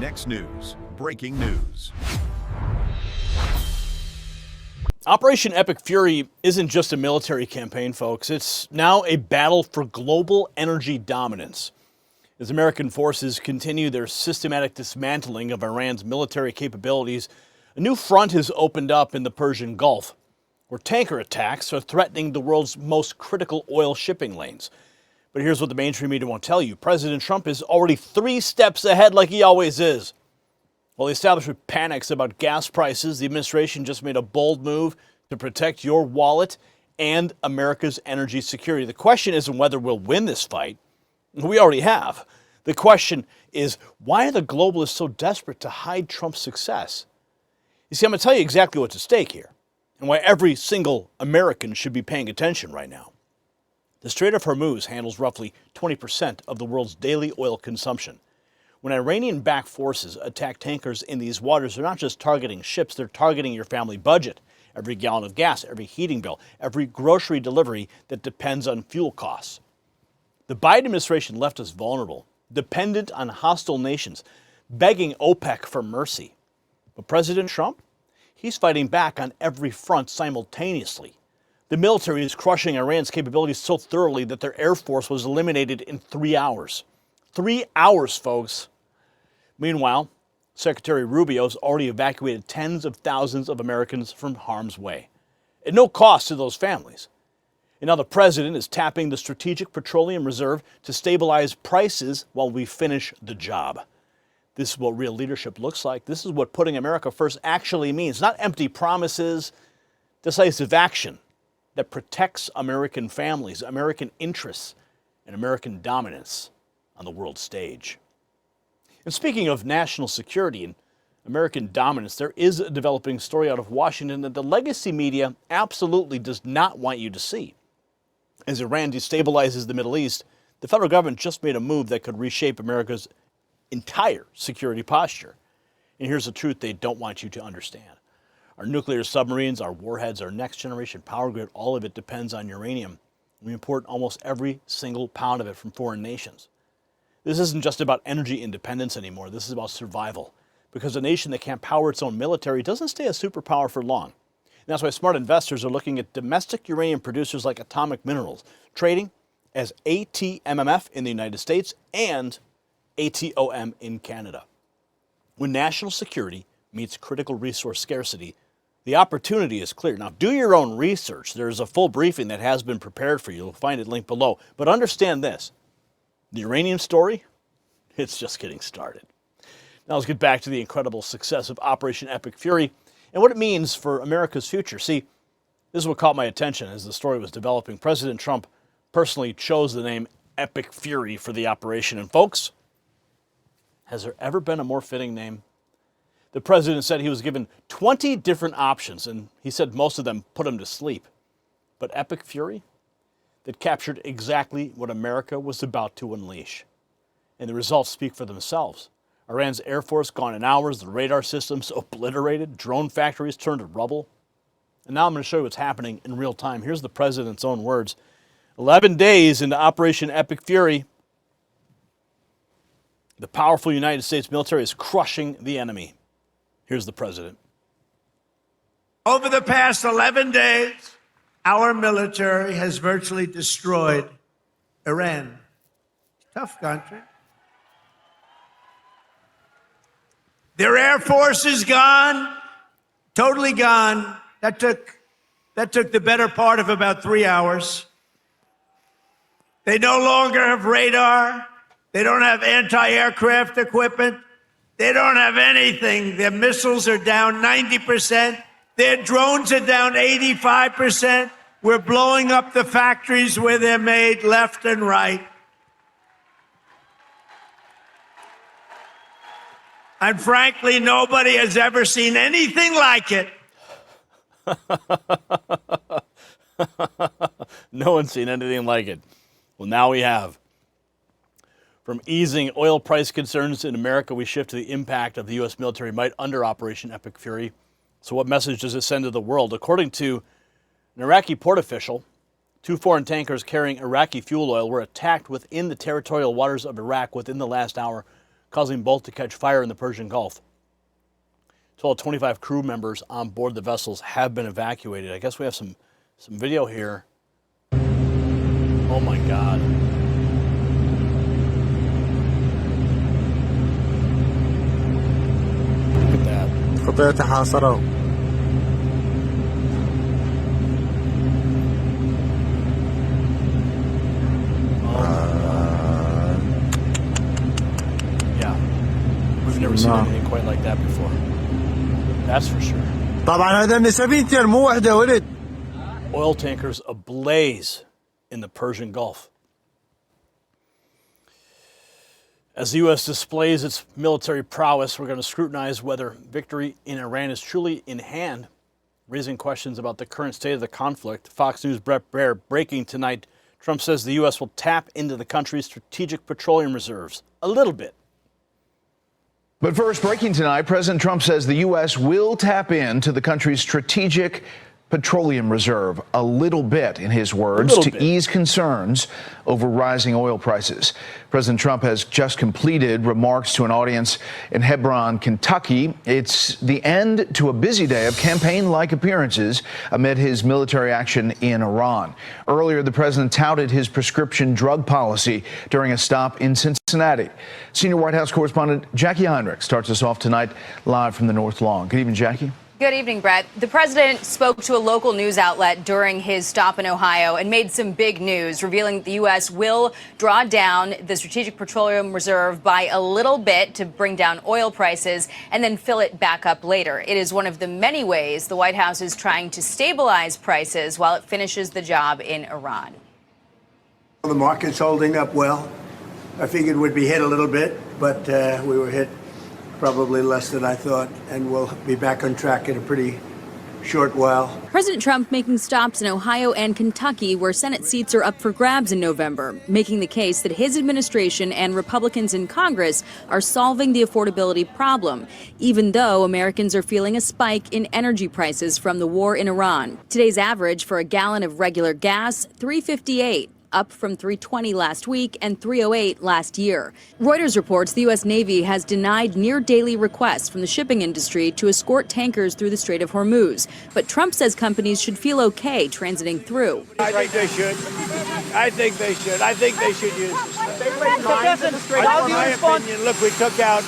Next news, breaking news. Operation Epic Fury isn't just a military campaign, folks. It's now a battle for global energy dominance. As American forces continue their systematic dismantling of Iran's military capabilities, a new front has opened up in the Persian Gulf, where tanker attacks are threatening the world's most critical oil shipping lanes. But here's what the mainstream media won't tell you. President Trump is already 3 steps ahead, like he always is. While the establishment panics about gas prices, the administration just made a bold move to protect your wallet and America's energy security. The question isn't whether we'll win this fight. We already have. The question is, why are the globalists so desperate to hide Trump's success? You see, I'm going to tell you exactly what's at stake here and why every single American should be paying attention right now. The Strait of Hormuz handles roughly 20% of the world's daily oil consumption. When Iranian-backed forces attack tankers in these waters, they're not just targeting ships, they're targeting your family budget, every gallon of gas, every heating bill, every grocery delivery that depends on fuel costs. The Biden administration left us vulnerable, dependent on hostile nations, begging OPEC for mercy. But President Trump, he's fighting back on every front simultaneously. The military is crushing Iran's capabilities so thoroughly that their air force was eliminated in 3 hours. 3 hours, folks. Meanwhile, Secretary Rubio has already evacuated tens of thousands of Americans from harm's way, at no cost to those families. And now the president is tapping the Strategic Petroleum Reserve to stabilize prices while we finish the job. This is what real leadership looks like. This is what putting America first actually means. Not empty promises, decisive action that protects American families, American interests, and American dominance on the world stage. And speaking of national security and American dominance, there is a developing story out of Washington that the legacy media absolutely does not want you to see. As Iran destabilizes the Middle East, the federal government just made a move that could reshape America's entire security posture. And here's the truth they don't want you to understand. Our nuclear submarines, our warheads, our next generation power grid, all of it depends on uranium. We import almost every single pound of it from foreign nations. This isn't just about energy independence anymore. This is about survival. Because a nation that can't power its own military doesn't stay a superpower for long. And that's why smart investors are looking at domestic uranium producers like Atomic Minerals, trading as ATMMF in the United States and ATOM in Canada. When national security meets critical resource scarcity, the opportunity is clear. Now, do your own research. There's a full briefing that has been prepared for you. You'll find it linked below. But understand this. The uranium story, it's just getting started. Now let's get back to the incredible success of Operation Epic Fury and what it means for America's future. See, this is what caught my attention as the story was developing. President Trump personally chose the name Epic Fury for the operation. And folks, has there ever been a more fitting name? The president said he was given 20 different options, and he said most of them put him to sleep. But Epic Fury? That captured exactly what America was about to unleash. And the results speak for themselves. Iran's air force gone in hours, the radar systems obliterated, drone factories turned to rubble. And now I'm going to show you what's happening in real time. Here's the president's own words. 11 days into Operation Epic Fury, the powerful United States military is crushing the enemy. Here's the president. Over the past 11 days, our military has virtually destroyed Iran. Tough country. Their air force is gone, totally gone. That took the better part of about 3 hours. They no longer have radar. They don't have anti-aircraft equipment. They don't have anything. Their missiles are down 90%. Their drones are down 85%. We're blowing up the factories where they're made left and right. And frankly, nobody has ever seen anything like it. No one's seen anything like it. Well, now we have. From easing oil price concerns in America, we shift to the impact of the U.S. military might under Operation Epic Fury. So what message does it send to the world? According to an Iraqi port official, 2 foreign tankers carrying Iraqi fuel oil were attacked within the territorial waters of Iraq within the last hour, causing both to catch fire in the Persian Gulf. Total 25 crew members on board the vessels have been evacuated. I guess we have some video here. Oh my God. Look at that. قطعت حاصروا. Yeah. We've never seen anything quite like that before. That's for sure. طبعا هذا من سفينتين مو واحدة ولد. Oil tankers ablaze in the Persian Gulf. As the U.S. displays its military prowess, we're going to scrutinize whether victory in Iran is truly in hand, raising questions about the current state of the conflict. Fox News' Brett Baer breaking tonight. Trump says the U.S. will tap into the country's strategic petroleum reserves a little bit. But first, breaking tonight, President Trump says the U.S. will tap into the country's strategic petroleum reserve a little bit, in his words, to ease concerns over rising oil prices. President Trump has just completed remarks to an audience in Hebron, Kentucky. It's the end to a busy day of campaign-like appearances amid his military action in Iran. Earlier, the president touted his prescription drug policy during a stop in Cincinnati. Senior White House correspondent Jackie Heinrich starts us off tonight live from the North Lawn. Good evening, Jackie. Good evening, Brett. The president spoke to a local news outlet during his stop in Ohio and made some big news, revealing that the U.S. will draw down the Strategic Petroleum Reserve by a little bit to bring down oil prices and then fill it back up later. It is one of the many ways the White House is trying to stabilize prices while it finishes the job in Iran. The market's holding up well. I figured we'd be hit a little bit, but we were hit probably less than I thought, and we'll be back on track in a pretty short while. President Trump making stops in Ohio and Kentucky, where Senate seats are up for grabs in November, making the case that his administration and Republicans in Congress are solving the affordability problem, even though Americans are feeling a spike in energy prices from the war in Iran. Today's average for a gallon of regular gas, $3.58. Up from $3.20 last week and $3.08 last year. Reuters reports the U.S. Navy has denied near-daily requests from the shipping industry to escort tankers through the Strait of Hormuz. But Trump says companies should feel okay transiting through. I think they should. I think they should. I think they should use this stuff. In my opinion, look, we took out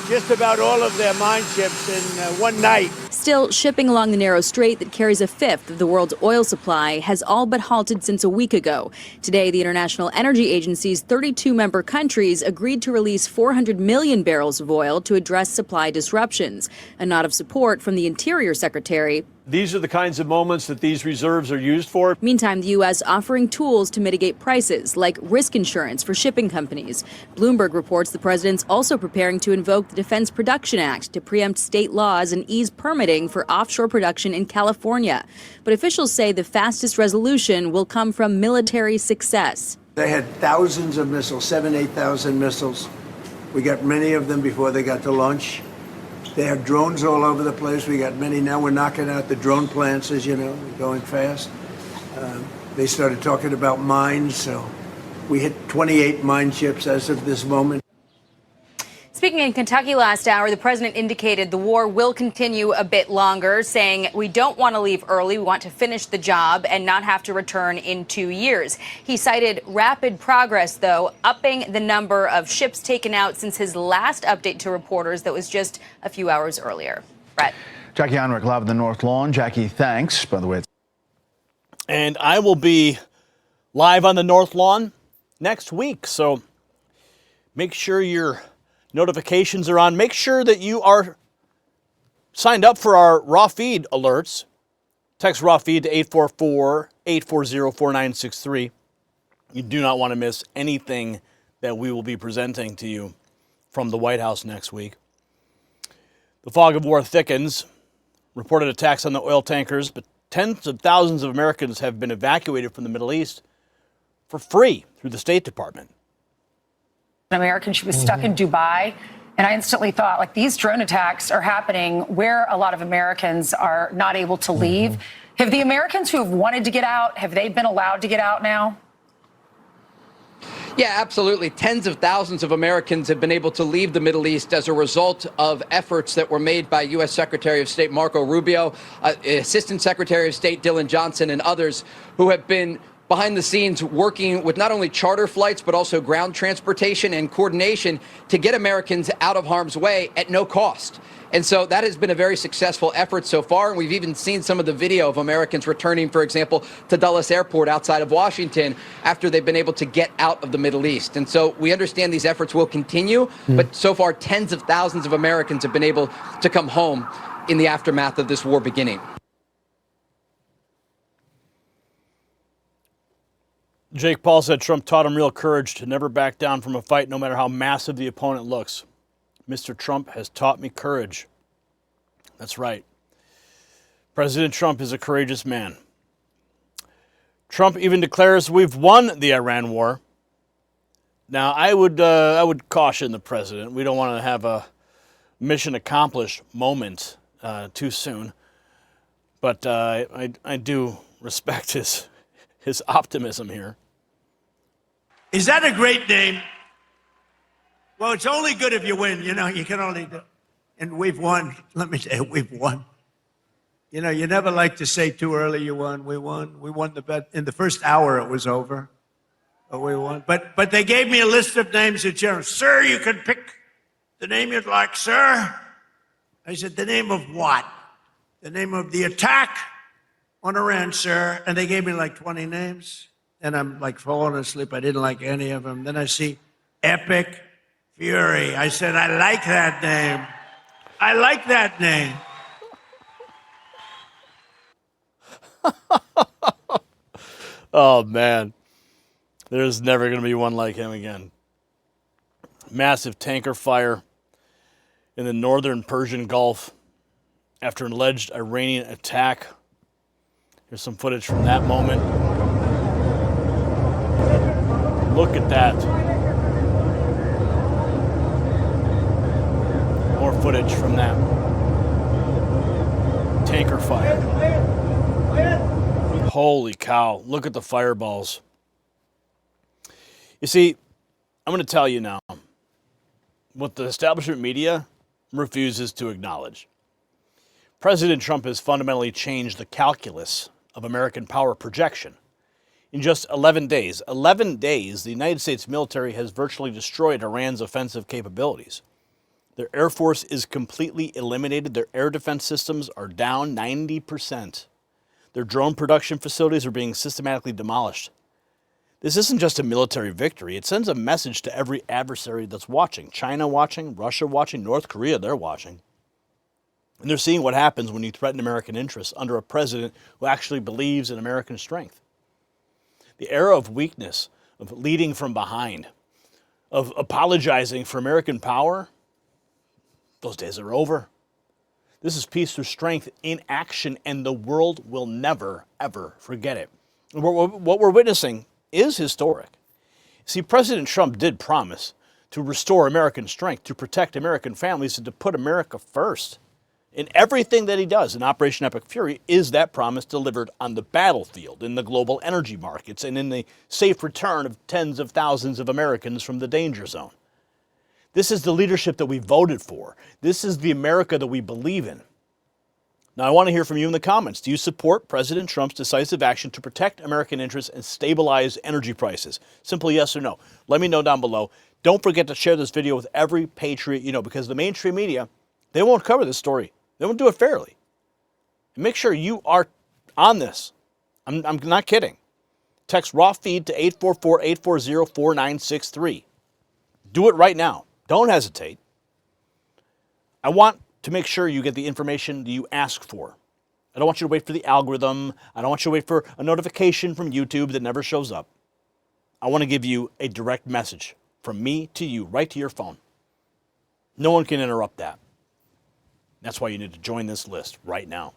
just about all of their mine ships in one night. Still, shipping along the narrow strait that carries a fifth of the world's oil supply has all but halted since a week ago. Today, the International Energy Agency's 32 member countries agreed to release 400 million barrels of oil to address supply disruptions, a nod of support from the Interior Secretary. These are the kinds of moments that these reserves are used for. Meantime, the U.S. offering tools to mitigate prices, like risk insurance for shipping companies. Bloomberg reports the president's also preparing to invoke the Defense Production Act to preempt state laws and ease permitting for offshore production in California. But officials say the fastest resolution will come from military success. They had thousands of missiles, 8,000 missiles. We got many of them before they got to launch. They have drones all over the place. We got many now. We're knocking out the drone plants, as you know, going fast. They started talking about mines, so we hit 28 mine ships as of this moment. Speaking in Kentucky last hour, the president indicated the war will continue a bit longer, saying we don't want to leave early. We want to finish the job and not have to return in 2 years. He cited rapid progress, though, upping the number of ships taken out since his last update to reporters that was just a few hours earlier. Brett. Jackie Heinrich, live on the North Lawn. Jackie, thanks. By the way, And I will be live on the North Lawn next week, so make sure your notifications are on. Make sure that you are signed up for our raw feed alerts. Text raw feed to 844-840-4963. You do not want to miss anything that we will be presenting to you from the White House next week. The fog of war thickens. Reported attacks on the oil tankers, but tens of thousands of Americans have been evacuated from the Middle East for free through the State Department. An American, she was stuck in Dubai, and I instantly thought, like, these drone attacks are happening where a lot of Americans are not able to leave. Have the Americans who have wanted to get out, have they been allowed to get out now? Yeah, absolutely. Tens of thousands of Americans have been able to leave the Middle East as a result of efforts that were made by U.S. Secretary of State Marco Rubio, Assistant Secretary of State Dylan Johnson, and others who have been behind the scenes working with not only charter flights, but also ground transportation and coordination to get Americans out of harm's way at no cost. And so that has been a very successful effort so far. And we've even seen some of the video of Americans returning, for example, to Dulles Airport outside of Washington after they've been able to get out of the Middle East. And so we understand these efforts will continue. But so far, tens of thousands of Americans have been able to come home in the aftermath of this war beginning. Jake Paul said Trump taught him real courage to never back down from a fight, no matter how massive the opponent looks. Mr. Trump has taught me courage. That's right. President Trump is a courageous man. Trump even declares we've won the Iran war. Now, I would caution the president. We don't want to have a mission accomplished moment too soon. But I do respect his optimism here. Is that a great name? Well, it's only good if you win. You know, you can only do. And we've won. Let me tell you, we've won. You know, you never like to say too early you won. We won. We won the bet. In the first hour, it was over. But we won. But they gave me a list of names at general. Sir, you can pick the name you'd like, sir. I said, the name of what? The name of the attack on Iran, sir. And they gave me like 20 names. And I'm like falling asleep. I didn't like any of them. Then I see Epic Fury. I said, I like that name. I like that name. Oh, man. There's never going to be one like him again. Massive tanker fire in the northern Persian Gulf after an alleged Iranian attack. Here's some footage from that moment. Look at that. More footage from that tanker fire. Holy cow, look at the fireballs. You see, I'm going to tell you now what the establishment media refuses to acknowledge. President Trump has fundamentally changed the calculus of American power projection. In just 11 days, the United States military has virtually destroyed Iran's offensive capabilities. Their Air Force is completely eliminated. Their air defense systems are down 90%. Their drone production facilities are being systematically demolished. This isn't just a military victory. It sends a message to every adversary that's watching. China watching, Russia watching, North Korea, they're watching. And they're seeing what happens when you threaten American interests under a president who actually believes in American strength. The era of weakness, of leading from behind, of apologizing for American power, those days are over. This is peace through strength in action, and the world will never, ever forget it. What we're witnessing is historic. See, President Trump did promise to restore American strength, to protect American families, and to put America first. And everything that he does in Operation Epic Fury is that promise delivered on the battlefield, in the global energy markets, and in the safe return of tens of thousands of Americans from the danger zone. This is the leadership that we voted for. This is the America that we believe in. Now, I want to hear from you in the comments. Do you support President Trump's decisive action to protect American interests and stabilize energy prices? Simple yes or no. Let me know down below. Don't forget to share this video with every patriot you know, because the mainstream media, they won't cover this story. They won't do it fairly. And make sure you are on this. I'm not kidding. Text raw feed to 844-840-4963. Do it right now. Don't hesitate. I want to make sure you get the information that you ask for. I don't want you to wait for the algorithm. I don't want you to wait for a notification from YouTube that never shows up. I want to give you a direct message from me to you, right to your phone. No one can interrupt that. That's why you need to join this list right now.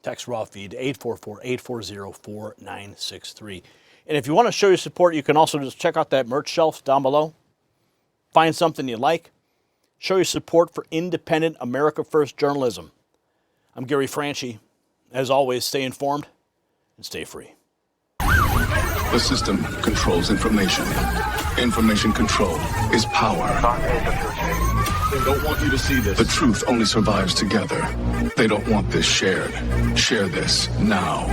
Text raw feed to 844-840-4963. And if you want to show your support, you can also just check out that merch shelf down below. Find something you like. Show your support for independent America First journalism. I'm Gary Franchi. As always, stay informed and stay free. The system controls information. Information control is power. They don't want you to see this. The truth only survives together. They don't want this shared. Share this now.